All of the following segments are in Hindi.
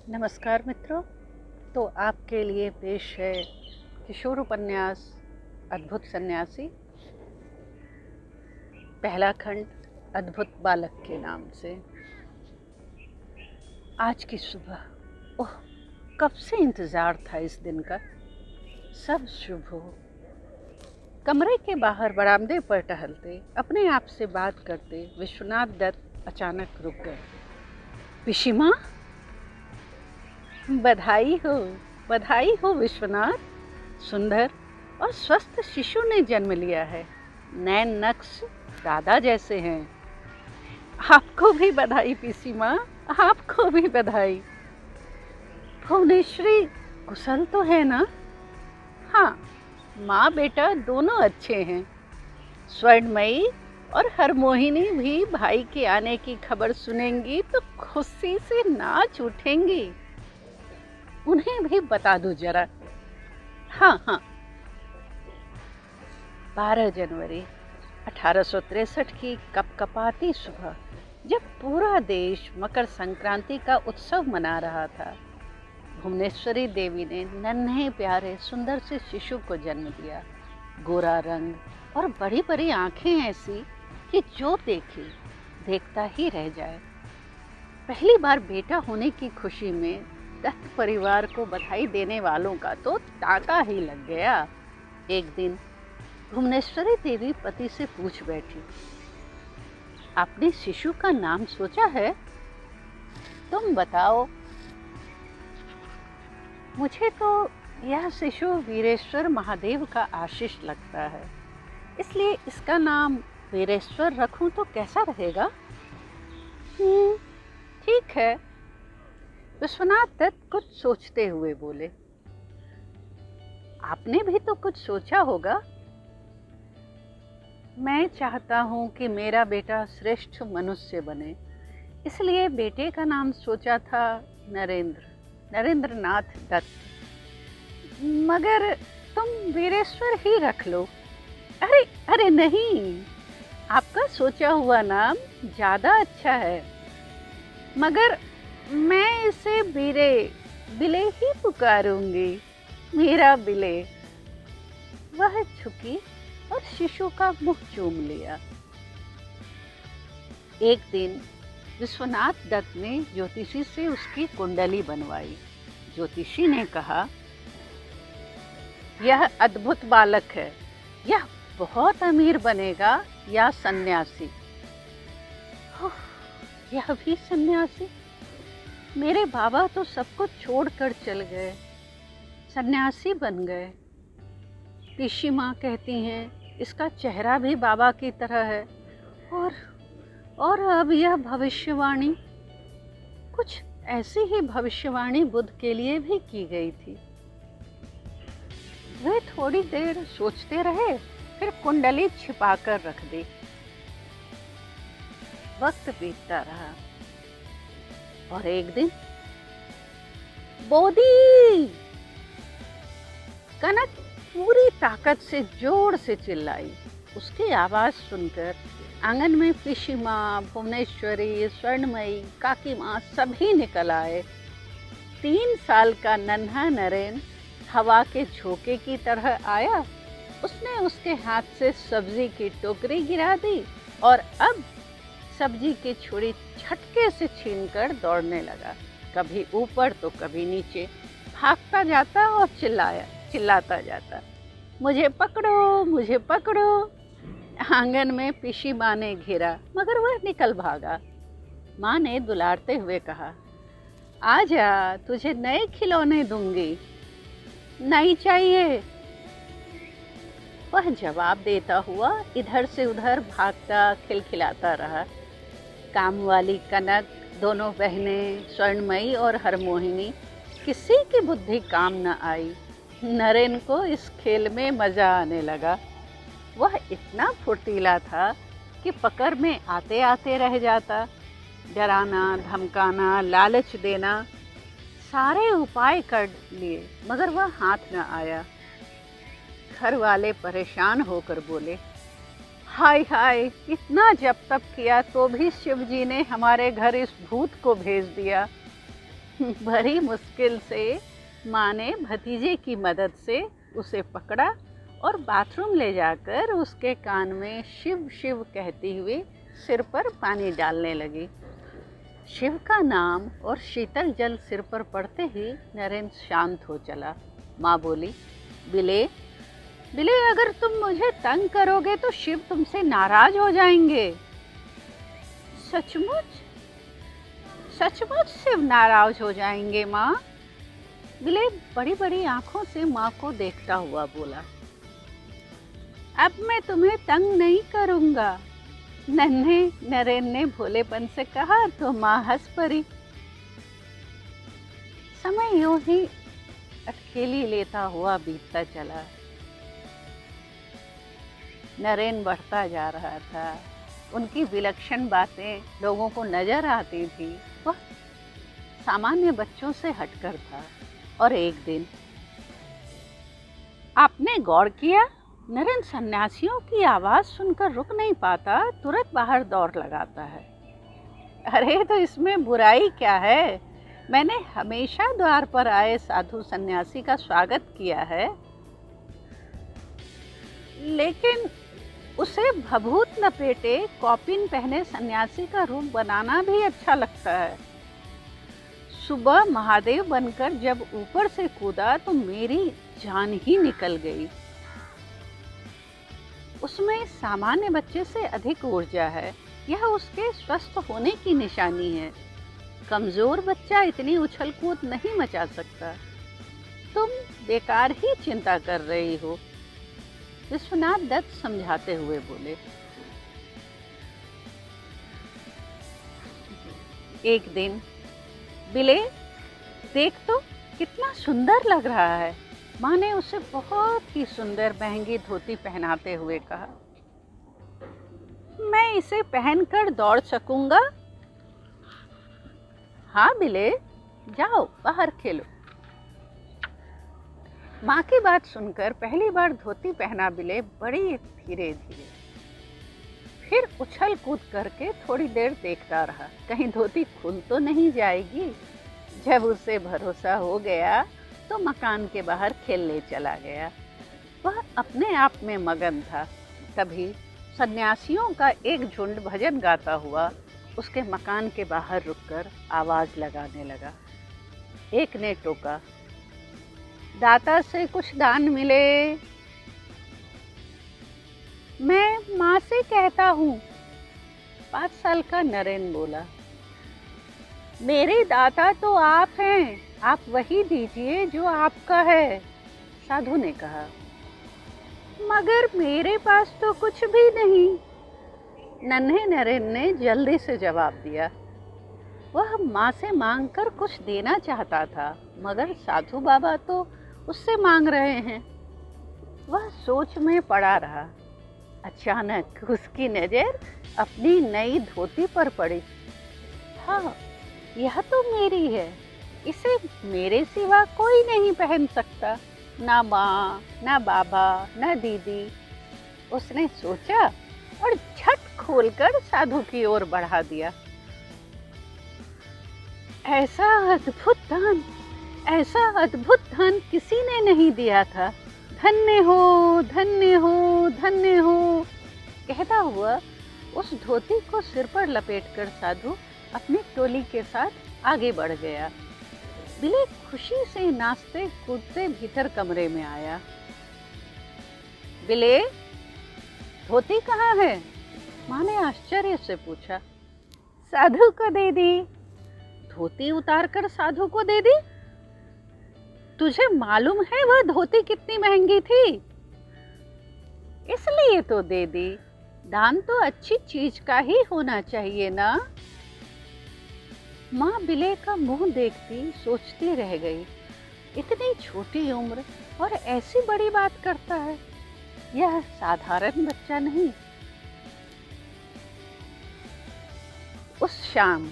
नमस्कार मित्रों। तो आपके लिए पेश है किशोर उपन्यास अद्भुत सन्यासी, पहला खंड अद्भुत बालक के नाम से। आज की सुबह, ओह, कब से इंतजार था इस दिन का। सब शुभ हो। कमरे के बाहर बरामदे पर टहलते, अपने आप से बात करते विश्वनाथ दत्त अचानक रुक गए। पिशिमा, बधाई हो विश्वनाथ। सुंदर और स्वस्थ शिशु ने जन्म लिया है। नैन नक्श दादा जैसे हैं। आपको भी बधाई पीसी माँ, आपको भी बधाई। भुवनेश्वरी कुशल तो है ना? हाँ, माँ बेटा दोनों अच्छे हैं। स्वर्णमयी और हरमोहिनी भी भाई के आने की खबर सुनेंगी तो खुशी से नाच उठेंगी। उन्हें भी बता दो जरा। हाँ। 12 जनवरी 1863 की कपकपाती सुबह, जब पूरा देश मकर संक्रांति का उत्सव मना रहा था, भुवनेश्वरी देवी ने नन्हे प्यारे सुंदर से शिशु को जन्म दिया। गोरा रंग और बड़ी बड़ी आंखें ऐसी कि जो देखे देखता ही रह जाए। पहली बार बेटा होने की खुशी में दत्त परिवार को बधाई देने वालों का तो तांता ही लग गया। एक दिन भुवनेश्वरी देवी पति से पूछ बैठी, आपने शिशु का नाम सोचा है? तुम बताओ। मुझे तो यह शिशु वीरेश्वर महादेव का आशीष लगता है, इसलिए इसका नाम वीरेश्वर रखूं तो कैसा रहेगा? ठीक है। विश्वनाथ दत्त कुछ सोचते हुए बोले, आपने भी तो कुछ सोचा होगा। मैं चाहता हूँ कि मेरा बेटा श्रेष्ठ मनुष्य बने, इसलिए बेटे का नाम सोचा था नरेंद्रनाथ दत्त। मगर तुम वीरेश्वर ही रख लो। अरे नहीं, आपका सोचा हुआ नाम ज़्यादा अच्छा है। मगर मैं इसे बिले ही पुकारूंगी, मेरा बिले। वह झुकी और शिशु का मुख चूम लिया। एक दिन विश्वनाथ दत्त ने ज्योतिषी से उसकी कुंडली बनवाई। ज्योतिषी ने कहा, यह अद्भुत बालक है, यह बहुत अमीर बनेगा या सन्यासी। यह भी सन्यासी? मेरे बाबा तो सब कुछ छोड़कर चल गए, सन्यासी बन गए। पिशी माँ कहती हैं इसका चेहरा भी बाबा की तरह है। और अब यह भविष्यवाणी, कुछ ऐसी ही भविष्यवाणी बुद्ध के लिए भी की गई थी। वे थोड़ी देर सोचते रहे, फिर कुंडली छिपाकर रख दी। वक्त बीतता रहा और एक दिन बोधी, कनक पूरी ताकत से जोर से चिल्लाई। उसकी आवाज सुनकर आंगन में पिशी माँ, भुवनेश्वरी, स्वर्णमयी, काकी माँ सभी निकल आए। 3 साल का नन्हा नरेन हवा के झोंके की तरह आया। उसने उसके हाथ से सब्जी की टोकरी गिरा दी और अब सब्जी की छुरी झटके से छीनकर दौड़ने लगा। कभी ऊपर तो कभी नीचे भागता जाता और चिल्लाता जाता, मुझे पकड़ो, मुझे पकड़ो। आंगन में पिशी माँ ने घेरा, मगर वह निकल भागा। माँ ने दुलारते हुए कहा, आजा, तुझे नए खिलौने दूंगी। नहीं चाहिए। वह जवाब देता हुआ इधर से उधर भागता खिलखिलाता रहा। काम वाली कनक, दोनों बहनें स्वर्णमयी और हरमोहिनी, किसी की बुद्धि काम न आई। नरेन को इस खेल में मजा आने लगा। वह इतना फुर्तीला था कि पकड़ में आते आते रह जाता। डराना, धमकाना, लालच देना, सारे उपाय कर लिए, मगर वह हाथ न आया। घर वाले परेशान होकर बोले, हाय हाय, इतना जप तप किया तो भी शिव जी ने हमारे घर इस भूत को भेज दिया। बड़ी मुश्किल से माँ ने भतीजे की मदद से उसे पकड़ा और बाथरूम ले जाकर उसके कान में शिव शिव कहती हुई सिर पर पानी डालने लगी। शिव का नाम और शीतल जल सिर पर पड़ते ही नरेंद्र शांत हो चला। माँ बोली, बिले बिले, अगर तुम मुझे तंग करोगे तो शिव तुमसे नाराज हो जाएंगे। सचमुच? सचमुच शिव नाराज हो जाएंगे माँ? बिले बड़ी बड़ी आंखों से माँ को देखता हुआ बोला। अब मैं तुम्हें तंग नहीं करूँगा, नन्हे नरेन ने भोलेपन से कहा तो माँ हंस पड़ी। समय यूं ही अटखेली लेता हुआ बीतता चला। नरेन बढ़ता जा रहा था। उनकी विलक्षण बातें लोगों को नजर आती थी। वह सामान्य बच्चों से हटकर था। और एक दिन, आपने गौर किया, नरेन सन्यासियों की आवाज सुनकर रुक नहीं पाता, तुरंत बाहर दौड़ लगाता है। अरे तो इसमें बुराई क्या है? मैंने हमेशा द्वार पर आए साधु सन्यासी का स्वागत किया है, लेकिन उसे भभूत लपेटे कौपीन पहने सन्यासी का रूप बनाना भी अच्छा लगता है। सुबह महादेव बनकर जब ऊपर से कूदा तो मेरी जान ही निकल गई। उसमें सामान्य बच्चे से अधिक ऊर्जा है, यह उसके स्वस्थ होने की निशानी है। कमजोर बच्चा इतनी उछल कूद नहीं मचा सकता। तुम बेकार ही चिंता कर रही हो, विश्वनाथ दत्त समझाते हुए बोले। एक दिन, बिले देख तो कितना सुंदर लग रहा है, माँ ने उसे बहुत ही सुंदर महंगी धोती पहनाते हुए कहा। मैं इसे पहनकर दौड़ सकूंगा? हाँ बिले, जाओ बाहर खेलो। माँ की बात सुनकर पहली बार धोती पहना बिले बड़ी धीरे धीरे, फिर उछल कूद करके थोड़ी देर देखता रहा, कहीं धोती खुल तो नहीं जाएगी। जब उसे भरोसा हो गया तो मकान के बाहर खेलने चला गया। वह अपने आप में मगन था। तभी सन्यासियों का एक झुंड भजन गाता हुआ उसके मकान के बाहर रुककर आवाज लगाने लगा। एक ने टोका, दाता से कुछ दान मिले। मैं माँ से कहता हूँ, 5 साल का नरेन बोला। मेरे दाता तो आप हैं, आप वही दीजिए जो आपका है, साधु ने कहा। मगर मेरे पास तो कुछ भी नहीं, नन्हे नरेन ने जल्दी से जवाब दिया। वह माँ से मांगकर कुछ देना चाहता था, मगर साधु बाबा तो उससे मांग रहे हैं। वह सोच में पड़ा रहा। अचानक उसकी नज़र अपनी नई धोती पर पड़ी। हाँ, यह तो मेरी है, इसे मेरे सिवा कोई नहीं पहन सकता, ना माँ, ना बाबा, ना दीदी। उसने सोचा और झट खोलकर साधु की ओर बढ़ा दिया। ऐसा अद्भुत दान किसी ने नहीं दिया था। धन्य हो, धन्य हो, धन्य हो, कहता हुआ उस धोती को सिर पर लपेटकर साधु अपनी टोली के साथ आगे बढ़ गया। बिले खुशी से नाचते कूदते भीतर कमरे में आया। बिले, धोती कहाँ है? माँ ने आश्चर्य से पूछा। साधु को दे दी। धोती उतार कर साधु को दे दी? तुझे मालूम है वह धोती कितनी महंगी थी? इसलिए तो दे दी। दान तो अच्छी चीज का ही होना चाहिए ना। माँ बिले का मुंह देखती सोचती रह गई। इतनी छोटी उम्र और ऐसी बड़ी बात करता है, यह साधारण बच्चा नहीं। उस शाम,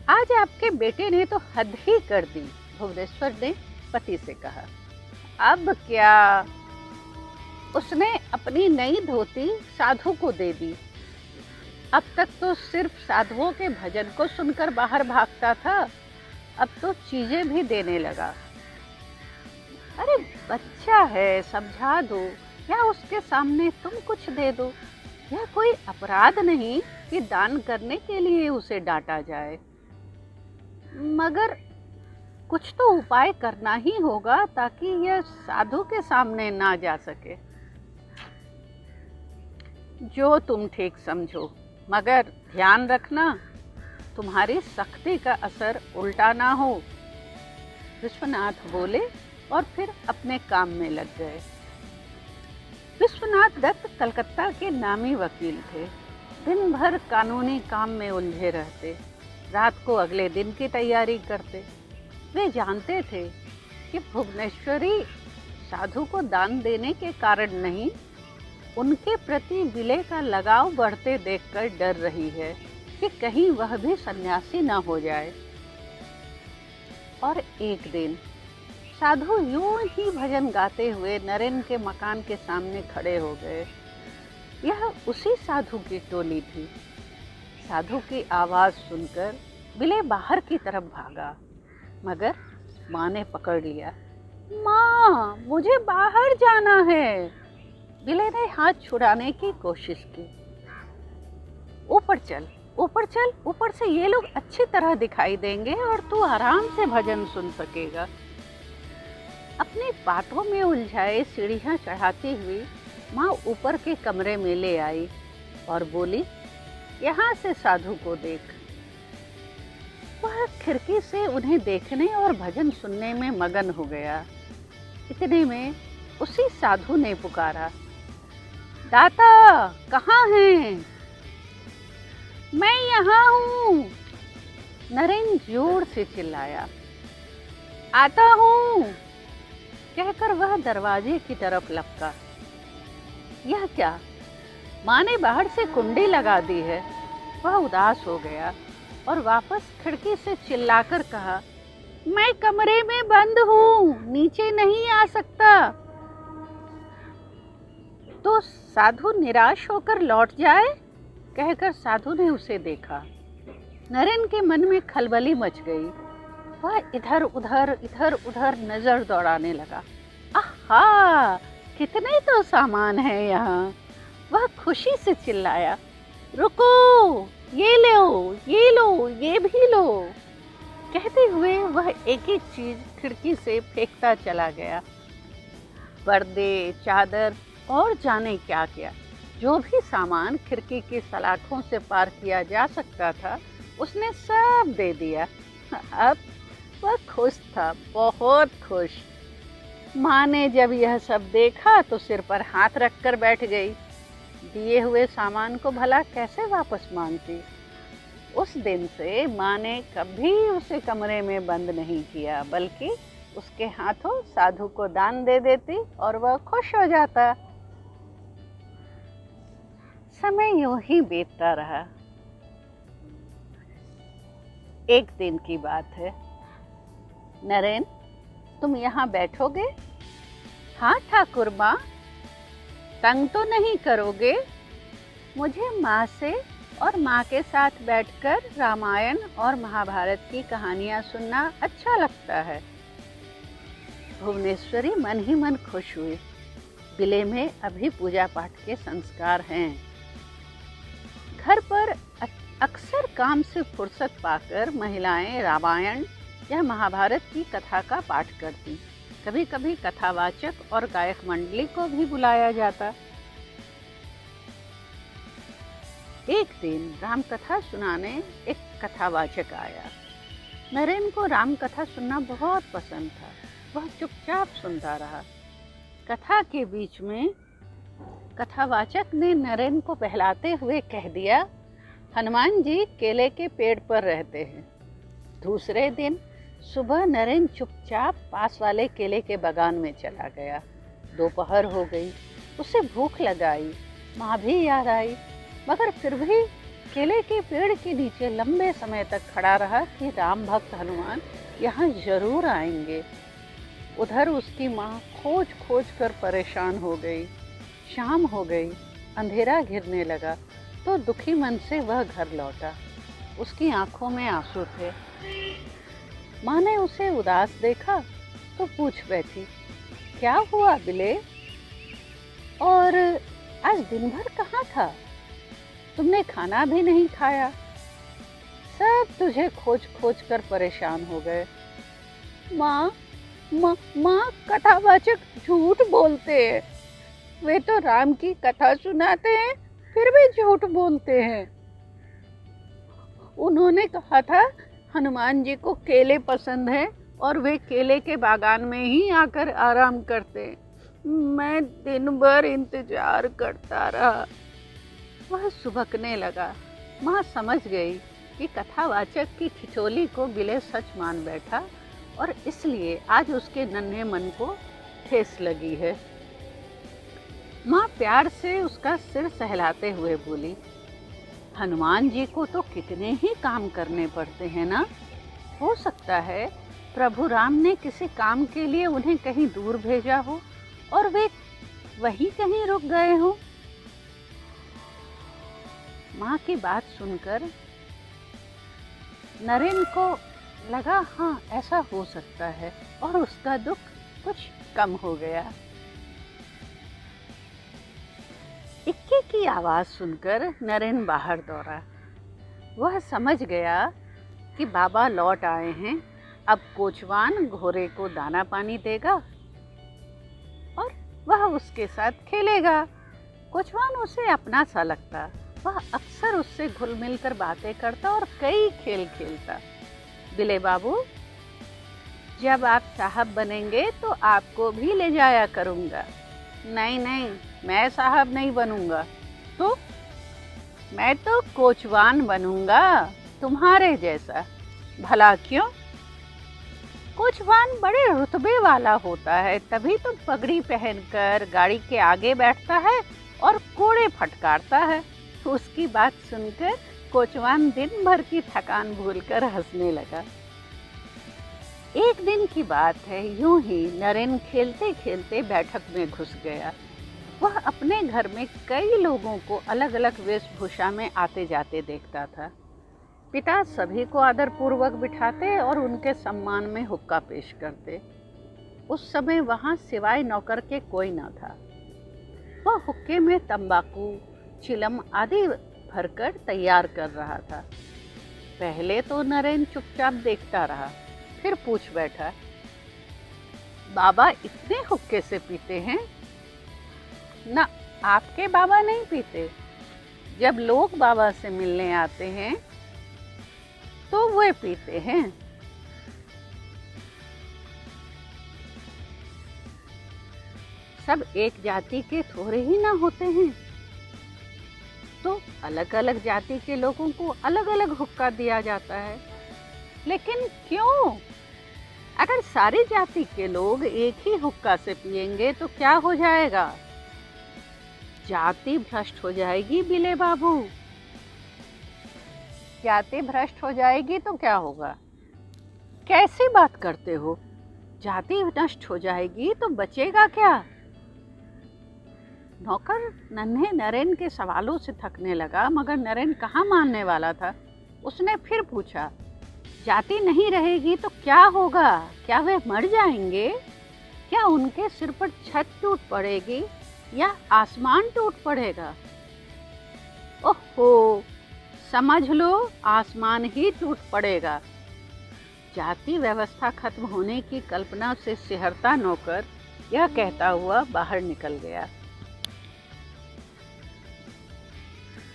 आज आपके बेटे ने तो हद ही कर दी, भुवनेश्वर ने पति से कहा। अब क्या? उसने अपनी नई धोती साधु को दे दी। अब तक तो सिर्फ साधुओं के भजन को सुनकर बाहर भागता था, अब तो चीजें भी देने लगा। अरे बच्चा है, समझा दो या उसके सामने तुम कुछ दे दो। यह कोई अपराध नहीं कि दान करने के लिए उसे डांटा जाए, मगर कुछ तो उपाय करना ही होगा ताकि यह साधु के सामने ना जा सके। जो तुम ठीक समझो, मगर ध्यान रखना तुम्हारी सख्ती का असर उल्टा ना हो। विश्वनाथ बोले और फिर अपने काम में लग गए। विश्वनाथ दत्त कलकत्ता के नामी वकील थे। दिन भर कानूनी काम में उलझे रहते, रात को अगले दिन की तैयारी करते। वे जानते थे कि भुवनेश्वरी साधु को दान देने के कारण नहीं, उनके प्रति विलय का लगाव बढ़ते देखकर डर रही है कि कहीं वह भी सन्यासी न हो जाए। और एक दिन साधु यूं ही भजन गाते हुए नरेन के मकान के सामने खड़े हो गए। यह उसी साधु की टोली थी। साधु की आवाज सुनकर विलय बाहर की तरफ भागा, मगर माँ ने पकड़ लिया। माँ, मुझे बाहर जाना है। विलय ने हाथ छुड़ाने की कोशिश की। ऊपर चल, ऊपर चल, ऊपर से ये लोग अच्छी तरह दिखाई देंगे और तू आराम से भजन सुन सकेगा। अपनी बातों में उलझाए सीढ़ियां चढ़ाती हुई माँ ऊपर के कमरे में ले आई और बोली, यहाँ से साधु को देख। वह खिड़की से उन्हें देखने और भजन सुनने में मगन हो गया। इतने में उसी साधु ने पुकारा, दाता कहाँ हैं? मैं यहाँ हूँ। नरेन जोर से चिल्लाया। आता हूँ, कहकर वह दरवाजे की तरफ लपका। यह क्या? माँ ने बाहर से कुंडी लगा दी है। वह उदास हो गया और वापस खिड़की से चिल्लाकर कहा, मैं कमरे में बंद हूँ, नीचे नहीं आ सकता। तो साधु निराश होकर लौट जाए, कहकर साधु ने उसे देखा। नरेन के मन में खलबली मच गई। वह इधर उधर नजर दौड़ाने लगा। आहा, कितने तो सामान है यहाँ। वह खुशी से चिल्लाया, रुको, ये लो, ये लो, ये भी लो। कहते हुए वह एक एक चीज खिड़की से फेंकता चला गया। पर्दे, चादर और जाने क्या क्या, जो भी सामान खिड़की की सलाखों से पार किया जा सकता था, उसने सब दे दिया। अब वह खुश था, बहुत खुश। माँ ने जब यह सब देखा तो सिर पर हाथ रखकर बैठ गई। दिए हुए सामान को भला कैसे वापस मांगती। उस दिन से माँ ने कभी उसे कमरे में बंद नहीं किया, बल्कि उसके हाथों साधु को दान दे देती और वह खुश हो जाता। समय यूं ही बीतता रहा। एक दिन की बात है। नरेन, तुम यहाँ बैठोगे? हाँ ठाकुर माँ। तंग तो नहीं करोगे? मुझे माँ से और माँ के साथ बैठकर रामायण और महाभारत की कहानियाँ सुनना अच्छा लगता है। भुवनेश्वरी मन ही मन खुश हुई। विलय में अभी पूजा पाठ के संस्कार हैं। घर पर अक्सर काम से फुर्सत पाकर महिलाएं रामायण या महाभारत की कथा का पाठ करती। कभी कभी कथावाचक और गायक मंडली को भी बुलाया जाता। एक दिन राम कथा सुनाने एक कथावाचक आया। नरेन को राम कथा सुनना बहुत पसंद था। वह चुपचाप सुनता रहा। कथा के बीच में कथावाचक ने नरेन को बहलाते हुए कह दिया, हनुमान जी केले के पेड़ पर रहते हैं। दूसरे दिन सुबह नरेन चुपचाप पास वाले केले के बागान में चला गया। दोपहर हो गई, उसे भूख लगाई, माँ भी याद आई, मगर फिर भी केले के पेड़ के नीचे लंबे समय तक खड़ा रहा कि राम भक्त हनुमान यहाँ जरूर आएंगे। उधर उसकी माँ खोज खोज कर परेशान हो गई। शाम हो गई, अंधेरा घिरने लगा, तो दुखी मन से वह घर लौटा। उसकी आंखों में आंसू थे। माँ ने उसे उदास देखा तो पूछ बैठी, क्या हुआ बिले? और आज दिन भर कहाँ था? तुमने खाना भी नहीं खाया। सब तुझे खोज खोज कर परेशान हो गए। माँ माँ माँ कथावाचक झूठ बोलते हैं। वे तो राम की कथा सुनाते हैं, फिर भी झूठ बोलते हैं। उन्होंने कहा था हनुमान जी को केले पसंद है और वे केले के बागान में ही आकर आराम करते। मैं दिन भर इंतजार करता रहा। वह सुबकने लगा। माँ समझ गई कि कथावाचक की ठिठोली को बिले सच मान बैठा और इसलिए आज उसके नन्हे मन को ठेस लगी है। माँ प्यार से उसका सिर सहलाते हुए बोली, हनुमान जी को तो कितने ही काम करने पड़ते हैं ना। हो सकता है प्रभु राम ने किसी काम के लिए उन्हें कहीं दूर भेजा हो और वे वहीं कहीं रुक गए हो। माँ की बात सुनकर नरेन को लगा, हाँ ऐसा हो सकता है, और उसका दुख कुछ कम हो गया। इक्के की आवाज सुनकर नरेन बाहर दौड़ा। वह समझ गया कि बाबा लौट आए हैं। अब कोचवान घोड़े को दाना पानी देगा और वह उसके साथ खेलेगा। कोचवान उसे अपना सा लगता। वह अक्सर उससे घुल मिल कर बातें करता और कई खेल खेलता। बिले बाबू, जब आप साहब बनेंगे तो आपको भी ले जाया करूँगा। नहीं नहीं, मैं साहब नहीं बनूंगा। तो मैं तो कोचवान बनूंगा, तुम्हारे जैसा। भला क्यों? कोचवान बड़े रुतबे वाला होता है, तभी तो पगड़ी पहनकर गाड़ी के आगे बैठता है और कोड़े फटकारता है। उसकी बात सुनकर कोचवान दिन भर की थकान भूलकर हंसने लगा। एक दिन की बात है, यूं ही नरेन खेलते खेलते बैठक में घुस गया। वह अपने घर में कई लोगों को अलग अलग वेशभूषा में आते जाते देखता था। पिता सभी को आदरपूर्वक बिठाते और उनके सम्मान में हुक्का पेश करते। उस समय वहाँ सिवाय नौकर के कोई न था। वह हुक्के में तंबाकू, चिलम आदि भरकर तैयार कर रहा था। पहले तो नरेन चुपचाप देखता रहा, फिर पूछ बैठा, बाबा इतने हुक्के से पीते हैं? ना, आपके बाबा नहीं पीते। जब लोग बाबा से मिलने आते हैं तो वे पीते हैं। सब एक जाति के थोड़े ही ना होते हैं, तो अलग अलग जाति के लोगों को अलग अलग हुक्का दिया जाता है। लेकिन क्यों? अगर सारी जाति के लोग एक ही हुक्का से पिएंगे तो क्या हो जाएगा? जाति भ्रष्ट हो जाएगी बिले बाबू। जाति भ्रष्ट हो जाएगी तो क्या होगा? कैसी बात करते हो? जाति नष्ट हो जाएगी तो बचेगा क्या? नौकर नन्हे नरेन के सवालों से थकने लगा, मगर नरेन कहाँ मानने वाला था। उसने फिर पूछा, जाति नहीं रहेगी तो क्या होगा? क्या वे मर जाएंगे? क्या उनके सिर पर छत टूट पड़ेगी या आसमान टूट पड़ेगा? ओहो, समझ लो आसमान ही टूट पड़ेगा। जाति व्यवस्था खत्म होने की कल्पना से सिहरता नौकर यह कहता हुआ बाहर निकल गया।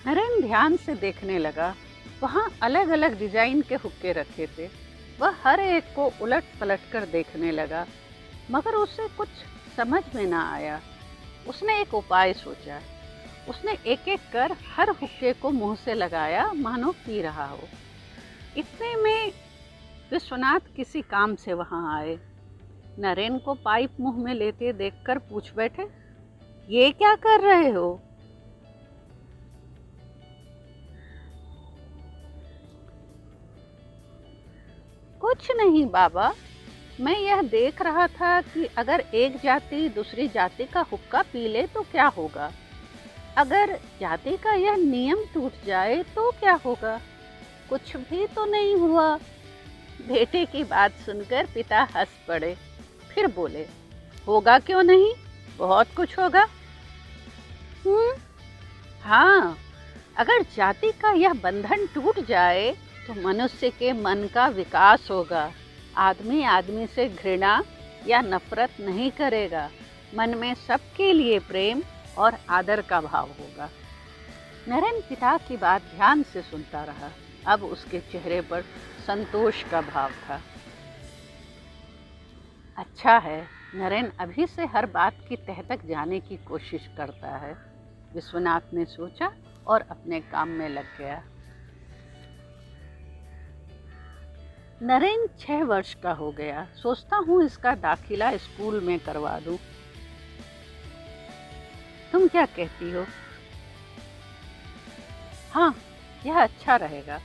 नरेन ध्यान से देखने लगा। वहाँ अलग अलग डिजाइन के हुक्के रखे थे। वह हर एक को उलट पलट कर देखने लगा, मगर उसे कुछ समझ में ना आया। उसने एक उपाय सोचा। उसने एक एक कर हर हुक्के को मुंह से लगाया, मानो पी रहा हो। इतने में विश्वनाथ किसी काम से वहाँ आए। नरेन को पाइप मुंह में लेते देखकर पूछ बैठे, ये क्या कर रहे हो? कुछ नहीं बाबा, मैं यह देख रहा था कि अगर एक जाति दूसरी जाति का हुक्का पी ले तो क्या होगा। अगर जाति का यह नियम टूट जाए तो क्या होगा? कुछ भी तो नहीं हुआ। बेटे की बात सुनकर पिता हंस पड़े, फिर बोले, होगा क्यों नहीं, बहुत कुछ होगा। हाँ, अगर जाति का यह बंधन टूट जाए तो मनुष्य के मन का विकास होगा। आदमी आदमी से घृणा या नफरत नहीं करेगा। मन में सबके लिए प्रेम और आदर का भाव होगा। नरेन पिता की बात ध्यान से सुनता रहा। अब उसके चेहरे पर संतोष का भाव था। अच्छा है, नरेन अभी से हर बात की तह तक जाने की कोशिश करता है, विश्वनाथ ने सोचा और अपने काम में लग गया। नरेन 6 वर्ष का हो गया। सोचता हूँ इसका दाखिला स्कूल में करवा दूं। तुम क्या कहती हो? हाँ, यह अच्छा रहेगा।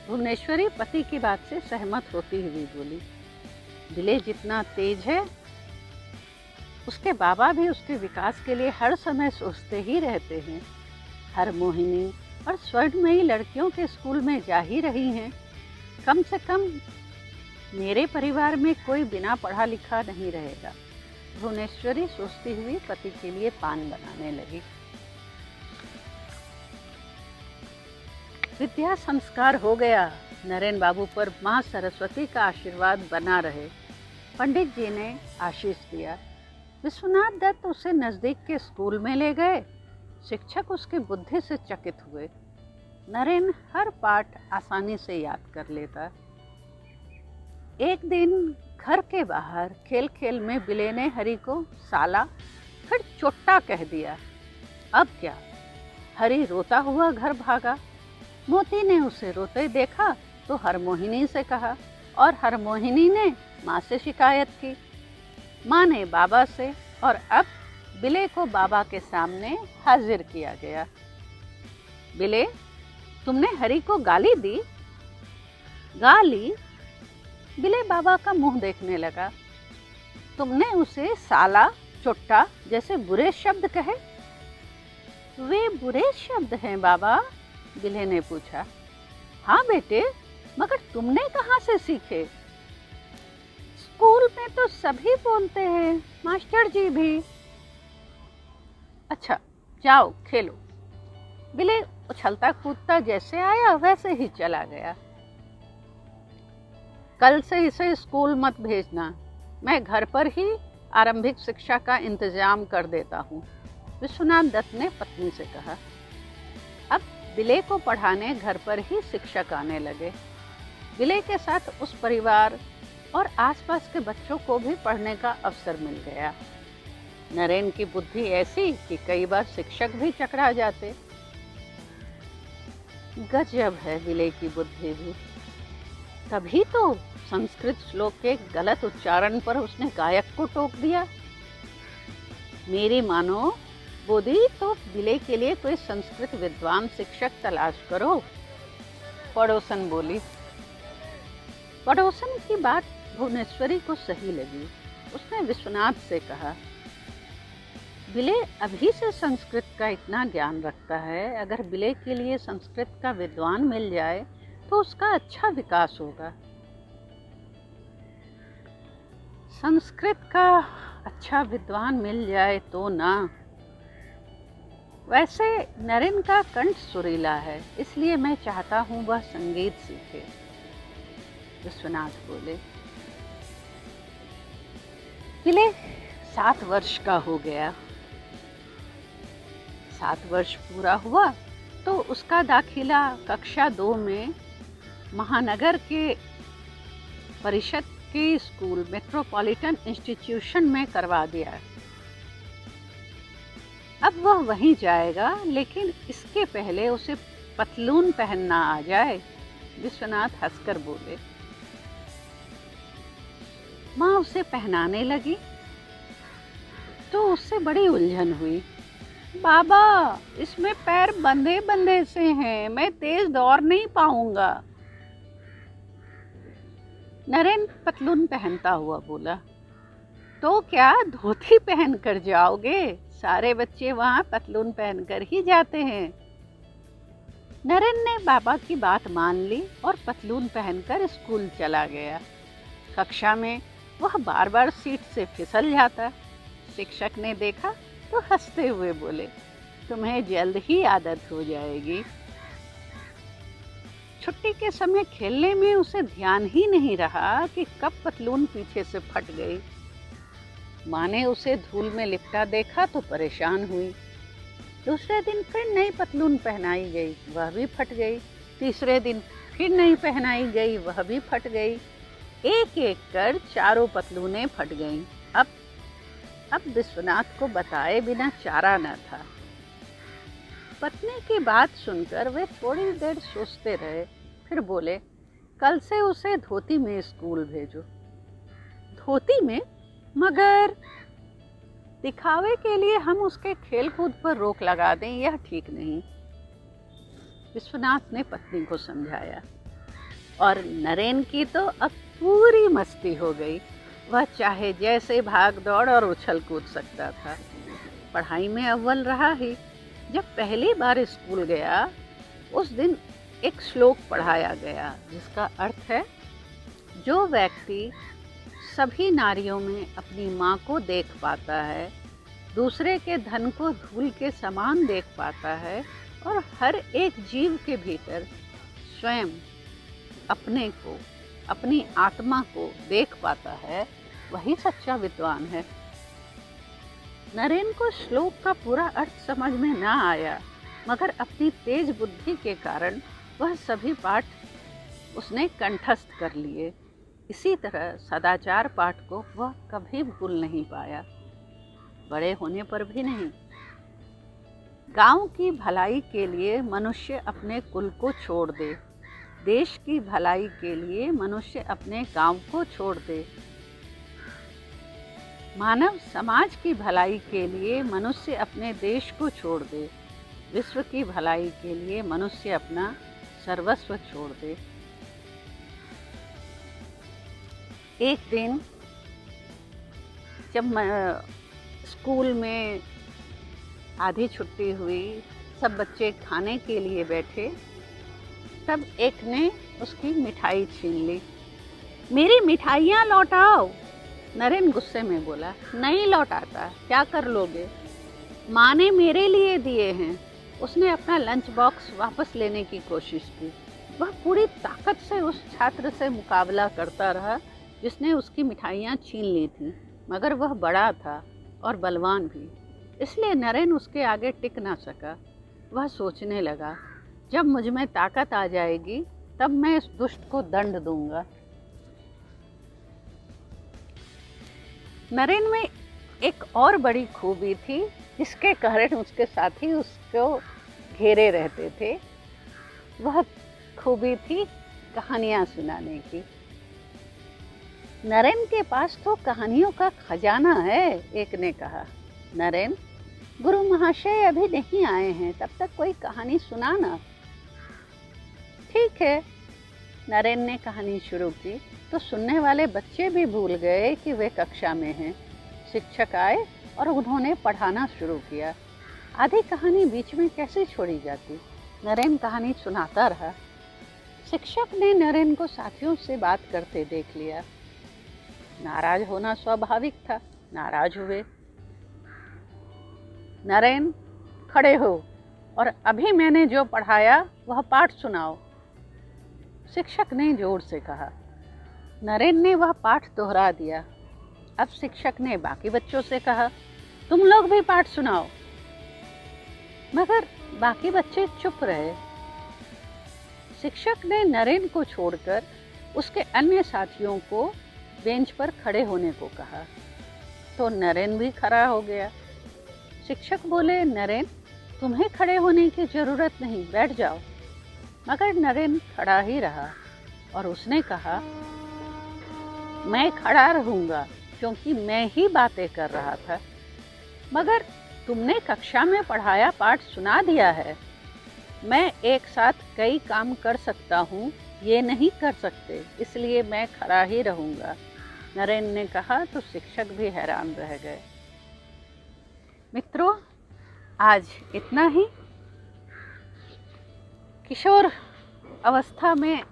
भुवनेश्वरी पति की बात से सहमत होती हुई बोली। बिले जितना तेज है, उसके बाबा भी उसके विकास के लिए हर समय सोचते ही रहते हैं। हर मोहिनी और स्वर्णमयी लड़कियों के स्कूल में जा ही रही हैं। कम से कम मेरे परिवार में कोई बिना पढ़ा लिखा नहीं रहेगा। भुवनेश्वरी सोचती हुई पति के लिए पान बनाने लगी। विद्या संस्कार हो गया। नरेन बाबू पर माँ सरस्वती का आशीर्वाद बना रहे। पंडित जी ने आशीष दिया। विश्वनाथ दत्त उसे नजदीक के स्कूल में ले गए। शिक्षक उसकी बुद्धि से चकित हुए। नरेन हर पाठ आसानी से याद कर लेता। एक दिन घर के बाहर खेल खेल में बिले ने हरि को साला फिर चोट्टा कह दिया। अब क्या? हरि रोता हुआ घर भागा। मोती ने उसे रोते देखा तो हरमोहिनी से कहा और हरमोहिनी ने माँ से शिकायत की। माँ ने बाबा से, और अब बिले को बाबा के सामने हाजिर किया गया। बिले, तुमने हरि को गाली दी? गाली? बिले बाबा का मुंह देखने लगा। तुमने उसे साला, चोट्टा जैसे बुरे शब्द कहे? वे बुरे शब्द हैं बाबा? बिले ने पूछा। हाँ बेटे, मगर तुमने कहाँ से सीखे? स्कूल में तो सभी बोलते हैं, मास्टर जी भी। अच्छा, जाओ खेलो। बिले उछलता कूदता जैसे आया वैसे ही चला गया। कल से इसे स्कूल मत भेजना, मैं घर पर ही आरंभिक शिक्षा का इंतजाम कर देता हूँ, विश्वनाथ दत्त ने पत्नी से कहा। अब बिले को पढ़ाने घर पर ही शिक्षक आने लगे। बिले के साथ उस परिवार और आसपास के बच्चों को भी पढ़ने का अवसर मिल गया। नरेन की बुद्धि ऐसी कि कई बार शिक्षक भी चकरा जाते। गजब है बिले की बुद्धि भी। तभी तो संस्कृत श्लोक के गलत उच्चारण पर उसने गायक को टोक दिया। मेरी मानो बोधी, तो बिले के लिए कोई संस्कृत विद्वान शिक्षक तलाश करो, पड़ोसन बोली। पड़ोसन की बात भुवनेश्वरी को सही लगी। उसने विश्वनाथ से कहा, बिले अभी से संस्कृत का इतना ज्ञान रखता है, अगर बिले के लिए संस्कृत का विद्वान मिल जाए तो उसका अच्छा विकास होगा। संस्कृत का अच्छा विद्वान मिल जाए तो ना। वैसे नरेन का कंठ सुरीला है, इसलिए मैं चाहता हूँ वह संगीत सीखे, विश्वनाथ बोले। बिले 7 वर्ष का हो गया। 7 वर्ष पूरा हुआ तो उसका दाखिला कक्षा 2 में महानगर के परिषद के स्कूल मेट्रोपॉलिटन इंस्टीट्यूशन में करवा दिया। अब वह वहीं जाएगा, लेकिन इसके पहले उसे पतलून पहनना आ जाए, विश्वनाथ हंसकर बोले। माँ उसे पहनाने लगी तो उससे बड़ी उलझन हुई। बाबा, इसमें पैर बंधे बंधे से हैं, मैं तेज दौड़ नहीं पाऊंगा। नरेन पतलून पहनता हुआ बोला। तो क्या धोती पहन कर जाओगे? सारे बच्चे वहाँ पतलून पहनकर ही जाते हैं। नरेन ने बाबा की बात मान ली और पतलून पहनकर स्कूल चला गया। कक्षा में वह बार बार सीट से फिसल जाता। शिक्षक ने देखा तो हंसते हुए बोले, तुम्हें जल्द ही आदत हो जाएगी। छुट्टी के समय खेलने में उसे ध्यान ही नहीं रहा कि कब पतलून पीछे से फट गई। माँ ने उसे धूल में लिपटा देखा तो परेशान हुई। दूसरे दिन फिर नई पतलून पहनाई गई, वह भी फट गई। तीसरे दिन फिर नई पहनाई गई, वह भी फट गई। एक एक कर चारों पतलूनें फट गईं। अब विश्वनाथ को बताए बिना चारा न था। पत्नी की बात सुनकर वे थोड़ी देर सोचते रहे, फिर बोले, कल से उसे धोती में स्कूल भेजो। धोती में? मगर दिखावे के लिए हम उसके खेल कूद पर रोक लगा दें, यह ठीक नहीं। विश्वनाथ ने पत्नी को समझाया और नरेन की तो अब पूरी मस्ती हो गई। वह चाहे जैसे भाग दौड़ और उछल कूद सकता था। पढ़ाई में अव्वल रहा ही। जब पहली बार स्कूल गया उस दिन एक श्लोक पढ़ाया गया जिसका अर्थ है, जो व्यक्ति सभी नारियों में अपनी माँ को देख पाता है, दूसरे के धन को धूल के समान देख पाता है और हर एक जीव के भीतर स्वयं अपने को, अपनी आत्मा को देख पाता है, वही सच्चा विद्वान है। नरेन को श्लोक का पूरा अर्थ समझ में न आया, मगर अपनी तेज बुद्धि के कारण वह सभी पाठ उसने कंठस्थ कर लिए। इसी तरह सदाचार पाठ को वह कभी भूल नहीं पाया, बड़े होने पर भी नहीं। गांव की भलाई के लिए मनुष्य अपने कुल को छोड़ दे, देश की भलाई के लिए मनुष्य अपने गांव को छोड़ दे, मानव समाज की भलाई के लिए मनुष्य अपने देश को छोड़ दे, विश्व की भलाई के लिए मनुष्य अपना सर्वस्व छोड़ दे। एक दिन जब स्कूल में आधी छुट्टी हुई, सब बच्चे खाने के लिए बैठे, तब एक ने उसकी मिठाई छीन ली। मेरी मिठाइयाँ लौटाओ। नरेन गुस्से में बोला, नहीं लौटाता, क्या कर लोगे? माँ ने मेरे लिए दिए हैं। उसने अपना लंच बॉक्स वापस लेने की कोशिश की। वह पूरी ताकत से उस छात्र से मुकाबला करता रहा जिसने उसकी मिठाइयाँ छीन ली थीं, मगर वह बड़ा था और बलवान भी, इसलिए नरेन उसके आगे टिक ना सका। वह सोचने लगा, जब मुझ में ताकत आ जाएगी तब मैं इस दुष्ट को दंड दूंगा। नरेन में एक और बड़ी खूबी थी जिसके कारण उसके साथी उसको घेरे रहते थे। वह खूबी थी कहानियाँ सुनाने की। नरेन के पास तो कहानियों का खजाना है, एक ने कहा। नरेन, गुरु महाशय अभी नहीं आए हैं, तब तक कोई कहानी सुनाना। ठीक है। नरेन ने कहानी शुरू की तो सुनने वाले बच्चे भी भूल गए कि वे कक्षा में हैं। शिक्षक आए और उन्होंने पढ़ाना शुरू किया। आधी कहानी बीच में कैसे छोड़ी जाती? नरेन कहानी सुनाता रहा। शिक्षक ने नरेन को साथियों से बात करते देख लिया। नाराज होना स्वाभाविक था, नाराज हुए। नरेन, खड़े हो और अभी मैंने जो पढ़ाया वह पाठ सुनाओ, शिक्षक ने जोर से कहा। नरेन ने वह पाठ दोहरा दिया। अब शिक्षक ने बाकी बच्चों से कहा, तुम लोग भी पाठ सुनाओ, मगर बाकी बच्चे चुप रहे। शिक्षक ने नरेन को छोड़कर उसके अन्य साथियों को बेंच पर खड़े होने को कहा, तो नरेन भी खड़ा हो गया। शिक्षक बोले, नरेन, तुम्हें खड़े होने की जरूरत नहीं, बैठ जाओ। मगर नरेन खड़ा ही रहा और उसने कहा, मैं खड़ा रहूँगा क्योंकि मैं ही बातें कर रहा था, मगर तुमने कक्षा में पढ़ाया पाठ सुना दिया है। मैं एक साथ कई काम कर सकता हूँ, ये नहीं कर सकते, इसलिए मैं खड़ा ही रहूँगा। नरेन ने कहा तो शिक्षक भी हैरान रह गए। मित्रों, आज इतना ही। किशोर अवस्था में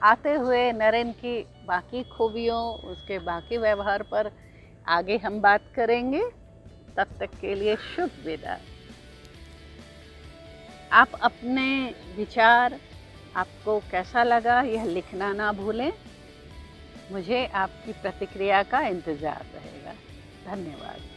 आते हुए नरेन की बाकी खूबियों, उसके बाकी व्यवहार पर आगे हम बात करेंगे। तब तक के लिए शुभ विदा। आप अपने विचार, आपको कैसा लगा यह लिखना ना भूलें। मुझे आपकी प्रतिक्रिया का इंतज़ार रहेगा। धन्यवाद।